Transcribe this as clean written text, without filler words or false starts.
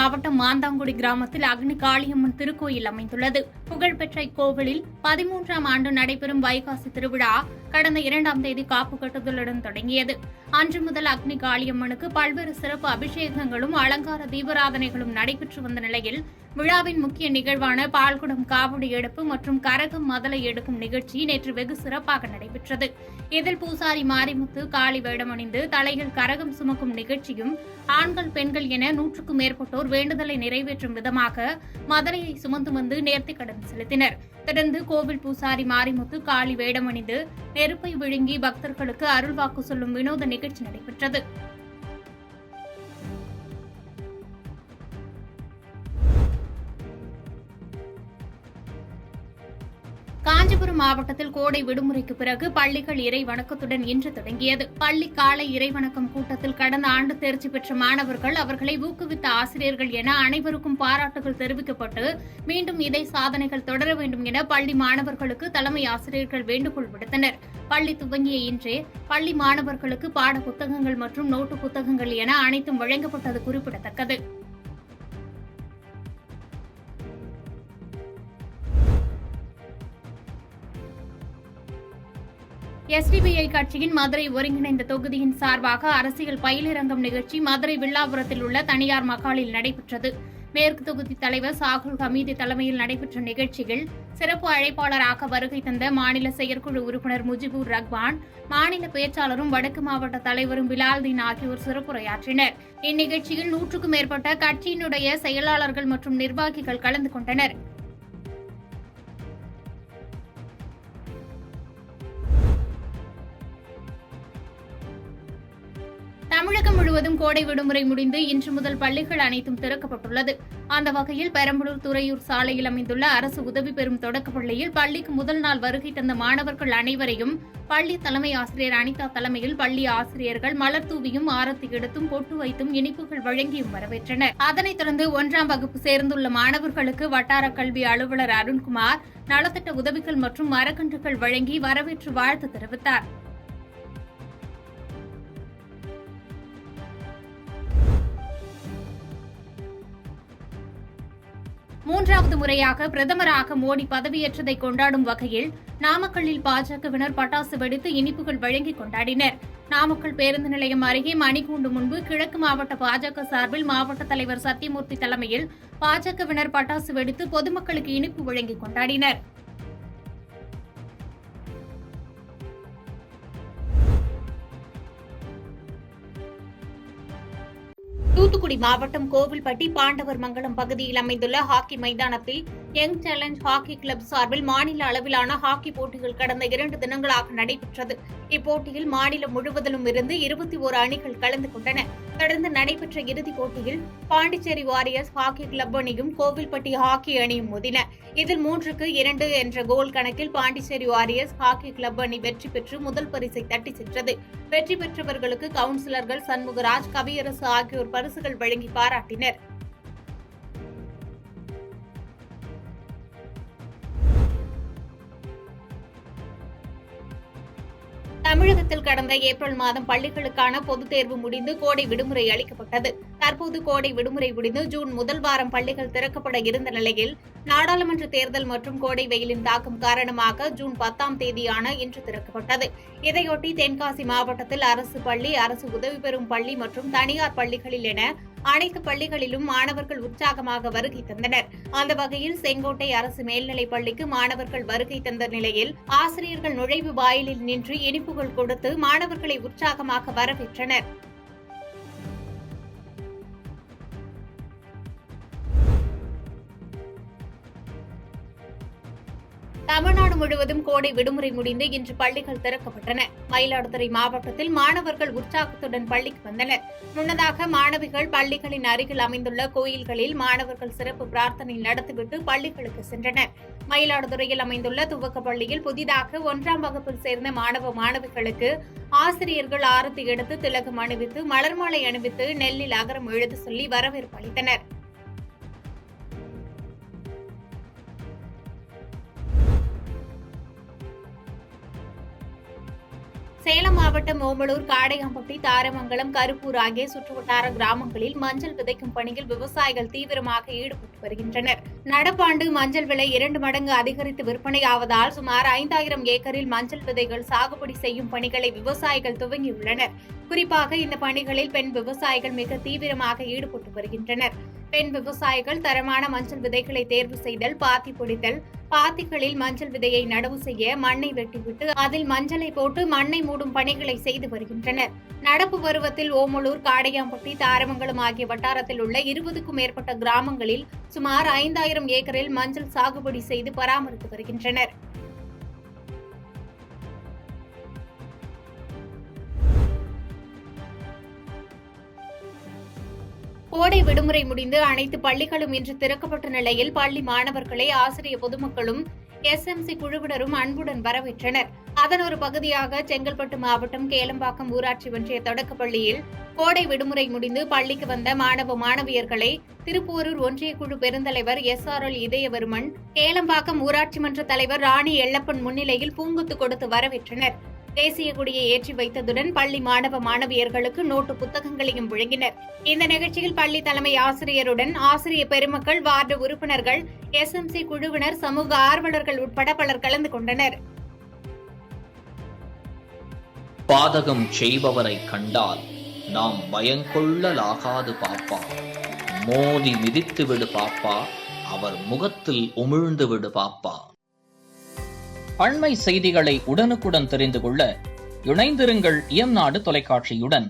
மாவட்டம் மாந்தாங்குடி கிராமத்தில் அக்னி காளியம்மன் திருக்கோயில் அமைந்துள்ளது. புகழ்பெற்ற இக்கோவிலில் 13ஆம் ஆண்டு நடைபெறும் வைகாசி திருவிழா கடந்த 2ஆம் தேதி காப்பு கட்டுதலுடன் தொடங்கியது. அன்று முதல் அக்னி காளியம்மனுக்கு பல்வேறு சிறப்பு அபிஷேகங்களும் அலங்கார தீபாராதனைகளும் நடைபெற்று வந்த நிலையில் விழாவின் முக்கிய நிகழ்வான பால்குடம் காவடி எடுப்பு மற்றும் கரகம் மதலை எடுக்கும் நிகழ்ச்சி நேற்று வெகு சிறப்பாக நடைபெற்றது. இதில் பூசாரி மாரிமுத்து காளி வேடமணிந்து தலையில் கரகம் சுமக்கும் நிகழ்ச்சியும் ஆண்கள் பெண்கள் என 100க்கும் மேற்பட்டோர் வேண்டுதலை நிறைவேற்றும் விதமாக மதலையை சுமந்து வந்து நேர்த்திக்கடன் செலுத்தினர். தொடர்ந்து கோவில் பூசாரி மாரிமுத்து காளி வேடமணிந்து நெருப்பை விழுங்கி பக்தர்களுக்கு அருள்வாக்கு சொல்லும் வினோத நிகழ்ச்சி நடைபெற்றது. காஞ்சிபுரம் மாவட்டத்தில் கோடை விடுமுறைக்கு பிறகு பள்ளிகள் இறை வணக்கத்துடன் இன்று தொடங்கியது. பள்ளி காலை இறைவணக்கம் கூட்டத்தில் கடந்த ஆண்டு தேர்ச்சி பெற்ற மாணவர்கள், அவர்களை ஊக்குவித்த ஆசிரியர்கள் என அனைவருக்கும் பாராட்டுகள் தெரிவிக்கப்பட்டு மீண்டும் இதே சாதனைகள் தொடர வேண்டும் என பள்ளி மாணவர்களுக்கு தலைமை ஆசிரியர்கள் வேண்டுகோள் விடுத்தனர். பள்ளி துவங்கிய இன்றே பள்ளி மாணவர்களுக்கு பாட புத்தகங்கள் மற்றும் நோட்டு புத்தகங்கள் என அனைத்தும் வழங்கப்பட்டது குறிப்பிடத்தக்கது. எஸ்டிபிஐ கட்சியின் மதுரை ஒருங்கிணைந்த தொகுதியின் சார்பாக அரசியல் பயிலரங்கம் நிகழ்ச்சி மதுரை வில்லாபுரத்தில் உள்ள தனியார் மகாலில் நடைபெற்றது. மேற்கு தொகுதி தலைவர் சாகுல் ஹமீது தலைமையில் நடைபெற்ற நிகழ்ச்சியில் சிறப்பு அழைப்பாளராக வருகை தந்த மாநில செயற்குழு உறுப்பினர் முஜிபுர் ரஹ்மான், மாநில பேச்சாளரும் வடக்கு மாவட்ட தலைவரும் பிலால்தீன் ஆகியோர் சிறப்புரையாற்றினர். இந்நிகழ்ச்சியில் 100க்கும் மேற்பட்ட கட்சியினுடைய செயலாளர்கள் மற்றும் நிர்வாகிகள் கலந்து கொண்டனர். தமிழகம் முழுவதும் கோடை விடுமுறை முடிந்து இன்று முதல் பள்ளிகள் அனைத்தும் திறக்கப்பட்டுள்ளது. அந்த வகையில் பெரம்பலூர் துறையூர் சாலையில் அமைந்துள்ள அரசு உதவி பெறும் தொடக்கப் பள்ளியில் பள்ளிக்கு முதல் நாள் வருகை தந்த மாணவர்கள் அனைவரையும் பள்ளி தலைமை ஆசிரியர் அனிதா தலைமையில் பள்ளி ஆசிரியர்கள் மலர் தூவியும் ஆரத்தி எடுத்தும் பொட்டு வைத்தும் இனிப்புகள் வழங்கியும் வரவேற்றனர். அதனைத் தொடர்ந்து 1ஆம் வகுப்பு சேர்ந்துள்ள மாணவர்களுக்கு வட்டார கல்வி அலுவலர் அருண்குமார் நலத்திட்ட உதவிகள் மற்றும் மரக்கன்றுகள் வழங்கி வரவேற்று வாழ்த்து தெரிவித்தார். 3வது முறையாக பிரதமராக மோடி பதவியேற்றதை கொண்டாடும் வகையில் நாமக்கல்லில் பாஜகவினர் பட்டாசு வெடித்து இனிப்புகள் வழங்கி கொண்டாடினர். நாமக்கல் பேருந்து நிலையம் அருகே மணிக்கூண்டு முன்பு கிழக்கு மாவட்ட பாஜக சார்பில் மாவட்ட தலைவர் சத்தியமூர்த்தி தலைமையில் பாஜகவினர் பட்டாசு வெடித்து பொதுமக்களுக்கு இனிப்பு வழங்கி கொண்டாடினர். தூத்துக்குடி மாவட்டம் கோவில்பட்டி பாண்டவர் மங்கலம் பகுதியில் அமைந்துள்ள ஹாக்கி மைதானத்தில் யங் சேலஞ்ச் ஹாக்கி கிளப் சார்பில் மாநில அளவிலான ஹாக்கி போட்டிகள் கடந்த 2 தினங்களாக நடைபெற்றது. இப்போட்டியில் மாநிலம் முழுவதிலும் இருந்து 21 அணிகள் கலந்து கொண்டன. தொடர்ந்து நடைபெற்ற இறுதிப் போட்டியில் பாண்டிச்சேரி வாரியர்ஸ் ஹாக்கி கிளப் அணியும் கோவில்பட்டி ஹாக்கி அணியும் மோதின. இதில் 3-2 என்ற கோல் கணக்கில் பாண்டிச்சேரி வாரியர்ஸ் ஹாக்கி கிளப் அணி வெற்றி பெற்று முதல் பரிசை தட்டி சென்றது. வெற்றி பெற்றவர்களுக்கு கவுன்சிலர்கள் சண்முகராஜ், கவியரசு ஆகியோர் பரிசுகள் வழங்கி பாராட்டினர். தமிழகத்தில் கடந்த ஏப்ரல் மாதம் பள்ளிகளுக்கான பொதுத் தேர்வு முடிந்து கோடை விடுமுறை அளிக்கப்பட்டது. தற்போது கோடை விடுமுறை முடிந்து ஜூன் முதல் வாரம் பள்ளிகள் திறக்கப்பட இருந்த நிலையில் நாடாளுமன்ற தேர்தல் மற்றும் கோடை வெயிலின் தாக்கம் காரணமாக ஜூன் 10ஆம் தேதியான இன்று திறக்கப்பட்டது. இதையொட்டி தென்காசி மாவட்டத்தில் அரசு பள்ளி, அரசு உதவி பெறும் பள்ளி மற்றும் தனியார் பள்ளிகளில் என அனைத்து பள்ளிகளிலும் மாணவர்கள் உற்சாகமாக வருகை தந்தனர். அந்த வகையில் செங்கோட்டை அரசு மேல்நிலைப் பள்ளிக்கு மாணவர்கள் வருகை தந்த நிலையில் ஆசிரியர்கள் நுழைவு வாயிலில் நின்று இனிப்புகள் கொடுத்து மாணவர்களை உற்சாகமாக வரவேற்றனர். தமிழ்நாடு முழுவதும் கோடை விடுமுறை முடிந்து இன்று பள்ளிகள் திறக்கப்பட்டன. மயிலாடுதுறை மாவட்டத்தில் மாணவர்கள் உற்சாகத்துடன் பள்ளிக்கு வந்தனர். முன்னதாக மாணவிகள் பள்ளிகளின் அருகில் அமைந்துள்ள கோயில்களில் மாணவர்கள் சிறப்பு பிரார்த்தனை நடத்திவிட்டு பள்ளிகளுக்கு சென்றனர். மயிலாடுதுறையில் அமைந்துள்ள துவக்க பள்ளியில் புதிதாக 1ஆம் வகுப்பில் சேர்ந்த மாணவ மாணவிகளுக்கு ஆசிரியர்கள் ஆரத்தி எடுத்து திலகம் அணிவித்து மலர் மாலை அணிவித்து நெல்லில் அகரம் எழுத சொல்லி வரவேற்பு அளித்தனர். சேலம் மாவட்டம் ஓமலூர், காடையாம்பட்டி, தாரமங்கலம், கருப்பூர் ஆகிய சுற்றுவட்டார கிராமங்களில் மஞ்சள் விதைக்கும் பணியில் விவசாயிகள் தீவிரமாக ஈடுபட்டு வருகின்றனர். நடப்பாண்டு மஞ்சள் விலை 2 மடங்கு அதிகரித்து விற்பனையாவதால் சுமார் 5000 ஏக்கரில் மஞ்சள் விதைகள் சாகுபடி செய்யும் பணிகளை விவசாயிகள் துவங்கியுள்ளனர். குறிப்பாக இந்த பணிகளில் பெண் விவசாயிகள் மிக தீவிரமாக ஈடுபட்டு வருகின்றனர். பெண் விவசாயிகள் தரமான மஞ்சள் விதைகளை தேர்வு செய்தல், பாத்தி பிடித்தல், பாத்திகளில் மஞ்சள் விதையை நடவு செய்ய மண்ணை வெட்டிவிட்டு அதில் மஞ்சளை போட்டு மண்ணை மூடும் பணிகளை செய்து வருகின்றனர். நடப்பு பருவத்தில் ஓமலூர், காடையாம்பட்டி, தாரமங்கலம் ஆகிய வட்டாரத்தில் உள்ள 20க்கும் மேற்பட்ட கிராமங்களில் சுமார் 5000 ஏக்கரில் மஞ்சள் சாகுபடி செய்து பராமரித்து வருகின்றனர். கோடை விடுமுறை முடிந்து அனைத்து பள்ளிகளும் இன்று திறக்கப்பட்ட நிலையில் பள்ளி மாணவர்களை ஆசிரிய பொதுமக்களும் SMC குழுவினரும் அன்புடன் வரவேற்றனர். அதன் ஒரு பகுதியாக செங்கல்பட்டு மாவட்டம் கேளம்பாக்கம் ஊராட்சி ஒன்றிய தொடக்கப்பள்ளியில் கோடை விடுமுறை முடிந்து பள்ளிக்கு வந்த மாணவ மாணவியர்களை திருப்போரூர் ஒன்றிய குழு பெருந்தலைவர் SRL இதயவர்மன், கேளம்பாக்கம் ஊராட்சி மன்ற தலைவர் ராணி எள்ளப்பன் முன்னிலையில் பூங்குத்து கொடுத்து வரவேற்றனர். தேசிய கொடியை ஏற்றி வைத்ததுடன் பள்ளி மாணவ மாணவியர்களுக்கு நோட்டு புத்தகங்களையும் வழங்கினர். இந்த நிகழ்ச்சியில் பள்ளி தலைமை ஆசிரியருடன் ஆசிரிய பெருமக்கள், வார்டு உறுப்பினர்கள், SMC குழுவினர், சமூக ஆர்வலர்கள் உட்பட பலர் கலந்து கொண்டனர். பாதகம் செய்பவரை கண்டால் நாம் பயங்கொள்ளலாகாது பாப்பா, மோதி மிதித்து விடு பாப்பா, அவர் முகத்தில் உமிழ்ந்து விடு பாப்பா. அண்மை செய்திகளை உடனுக்குடன் தெரிந்து கொள்ள இணைந்திருங்கள் இயம்நாடு தொலைக்காட்சியுடன்.